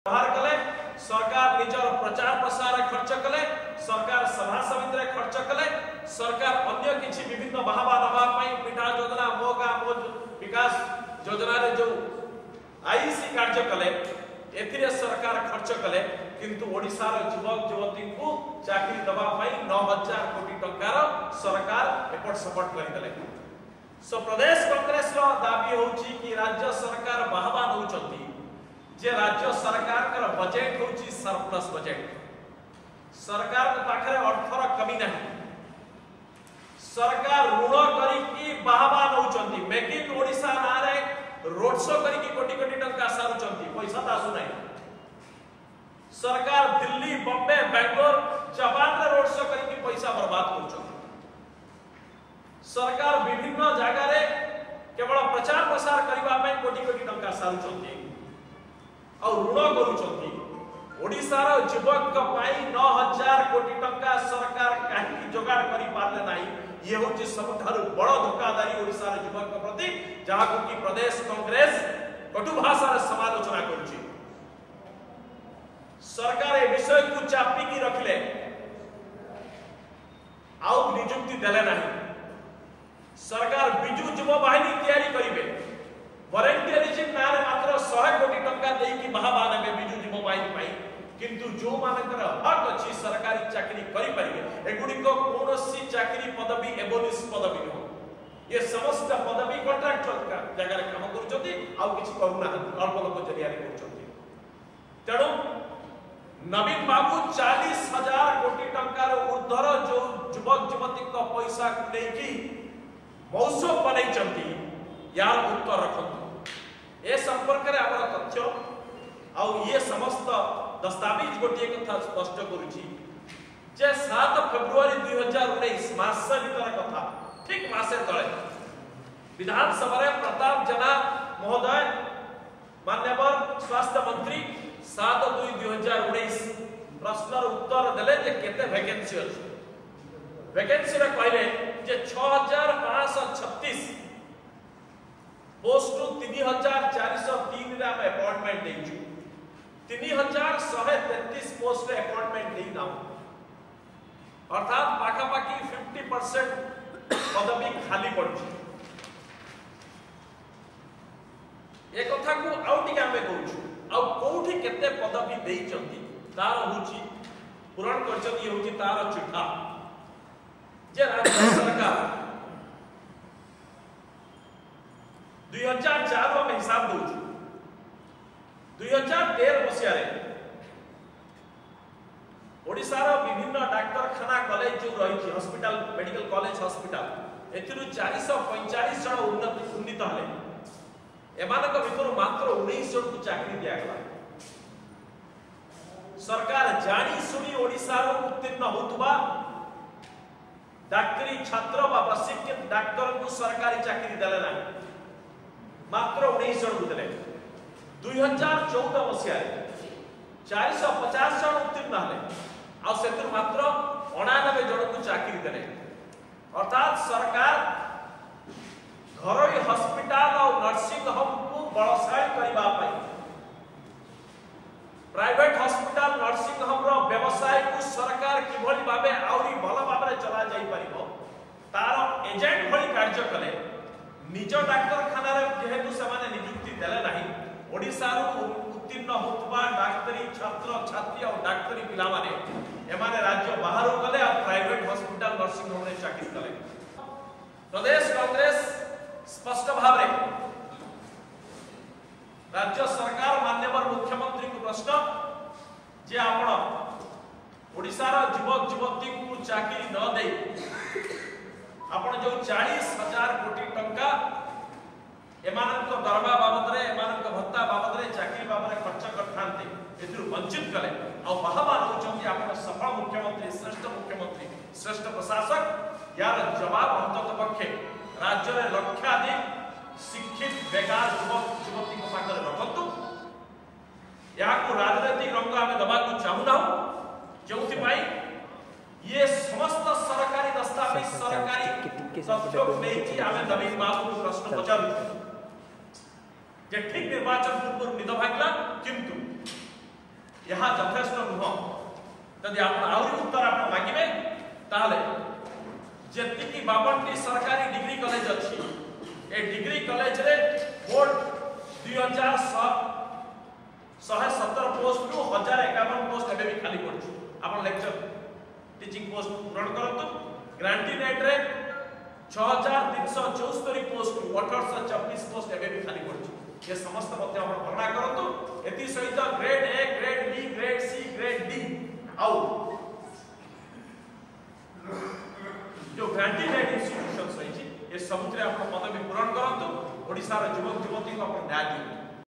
व्यवहार कले सरकार निजर प्रचार प्रसार खर्च कले सरकार सभा समिति खर्च कले सरकार अन्य किछि विभिन्न बाहबा दबा पई पिठा योजना मोगा मोज विकास योजना रे जो आईसी कार्य कले एथिरे सरकार खर्च कले किंतु ओडिसा रो युवक युवती को चाकरी दबा पई 9000 कोटी टंकार सरकार एपट सपोर्ट करि देले। सो प्रदेश कांग्रेस रो दाबी होची कि राज्य सरकार बाहबा नउचंती जे राज्य सरकार कर बजट होची सरप्लस बजट, सरकार के पाखरे अर्थर कमी नहीं, सरकार ऋण करी की बाहबा नउचंती मेक इन ओडिसा नारे रोड शो करी की कोटी कोटी टंका सारुचंती पैसा तासु नहीं। सरकार दिल्ली बॉम्बे बेंगलोर जापान रे रोड शो करी की पैसा बर्बाद करचंती। सरकार विभिन्न जगह रे केवल प्रचार प्रसार करिबा में कोटी कोटी टंका सारुचंती और ऋण करूचंती। ओडिसा रो युवक पाई 9000 कोटी टंका सरकार काहे जोगाड़ करि पारले नाही, ये होची सबठारु बड़ धोखाधड़ी ओडिसा रो युवक प्रति जहाको कि प्रदेश कांग्रेस कटु भाषा रे समालोचना करूची। सरकार ए विषय को चापी की रखले आउ नियुक्ति देले नाही। सरकार बिजु युव बाहिनी तैयारी करिवे, वॉलंटियरिज्म नारे मात्र 100 कोटी टंका देई की बाहबा नेबे बिजु युव बाहिनी पाई, किंतु जो मानकर हक अछि सरकारी चाकरी करि परिबे एगुडी को कोनोसी चाकरी पदवी एबोलिश पदवी न, ये समस्त पदवी कॉन्ट्रैक्चुअल का जगह रे काम करूचंती आउ किछि करूना अल्प लोक जरिया रे करूचंती। तेणु नवीन बाबू 40,000 कोटी टंका रो ऊर्ध्वर जो युवक युवती को पैसा देकी मौसम बनैचंती यार उत्तर रखंतु। ए संपर्क रे हमर तथ्य आउ ये समस्त दस्तावेज गोटे कथा स्पष्ट करूची जे 7 फेब्रुआरी 2019 मास भीतर कथा, ठीक मासे तळे विधानसभा रे प्रताप जेना महोदय माननीय स्वास्थ्य मंत्री 7/2/2019 प्रश्नर उत्तर देले जे केते वैकेंसी अछि। वैकेंसी रे कहले जे 6536 पोस्ट 3403 रे हम अपॉइंटमेंट देइछु, 3133 पोस्ट रे अपॉइंटमेंट देइ नाउ, अर्थात पाखा पाखी 50% पदवी खाली पड़छि। ए कथा को आउटिक आमे कहूछु आ कोठी केते पदवी देइचंती तार होची पूरण करचंती होची तार चिठा जे राज्य सरकार 2004 में हिसाब दउछु 2013 मसिया रे ओडिसा रो विभिन्न डाक्टरखाना कॉलेज जो रही हॉस्पिटल मेडिकल कॉलेज हॉस्पिटल एथिरु 445 जन उन्नीत हले, एमानक भितर मात्र 19 जन को चाकरी दिया गला। सरकार जानी सुनी ओडिसा रो उत्तीर्ण होतबा डाक्टरी छात्र बा प्रशिक्षित डाक्टर को सरकारी चाकरी देले ना, मात्र 19 जन को देले। 2014 मसिया 450 जन उत्तीर्ण हले आ सेतिर मात्र 99 जन को चाकरी देले। अर्थात सरकार घरोई हॉस्पिटल और नर्सिंग होम को बड़साई करबा पाई प्राइवेट हॉस्पिटल नर्सिंग होम रो व्यवसाय को सरकार किभली भाबे आउरी भलो भाबे चला जाई परिबो तार एजेंट भली कार्य कले। निज डाक्टरखाना रे जेहेतु समाने नियुक्ति देले नाही, ओडिसा रो उत्तीर्ण होतबा डाक्टरी छात्र छात्री और डाक्टरी पिला माने एमाने राज्य बाहर गले और प्राइवेट हॉस्पिटल नर्सिंग होम रे चाकरी कले। प्रदेश कांग्रेस स्पष्ट भाव रे राज्य सरकार माननीय मुख्यमंत्री को प्रश्न जे आपण ओडिसा रो युवक युवती को चाकरी न दे आपण जो 40,000 कोटी टंका एमानक दरबा बाबद रे एमानक भत्ता बाबद रे चाकरी बाबद रे खर्च करथांते एथिरु वंचित कले आ बाहबा नउचंती आपण सफल मुख्यमंत्री श्रेष्ठ प्रशासक यार जवाब अंतत पक्षे राज्य रे लक्षाधिक शिक्षित बेकार युवक युवती को पाखरे रखंतु। याकू राजनीतिक रंग आमे दबा को चाहूना जोथि पाई ये समस्त सरकारी दस्तावेज सरकारी तथ्य नेकी आमे नवीन बाबू को प्रश्न पचारु जे ठीक निर्वाचन पूर्व निद भागला किंतु यहाँ यथेष्ट नुह जदि आप आहरी उत्तर आप मांगे ताहले जेतिकी 52 सरकारी डिग्री कॉलेज अच्छी ए डिग्री कॉलेज रे बोर्ड 2117 पोस्ट रु 1051 पोस्ट एबे भी खाली पड़छ आपण लेक्चर टीचिंग पोस्ट पूरण करंतु ग्रांटीनेट रे 6374 पोस्ट 1824 पोस्ट एबे भी खाली पड़छ ये समस्त मध्य आपण भरणा करंतु एति सहित grade A grade B grade C grade D आउ जो ग्रांटीनेट इंस्टीट्यूशंस रही ये सबुतरे आपण पदवी पूरण करंतु ओडिसा रो युवक युवती को आपण न्याय दियंतु।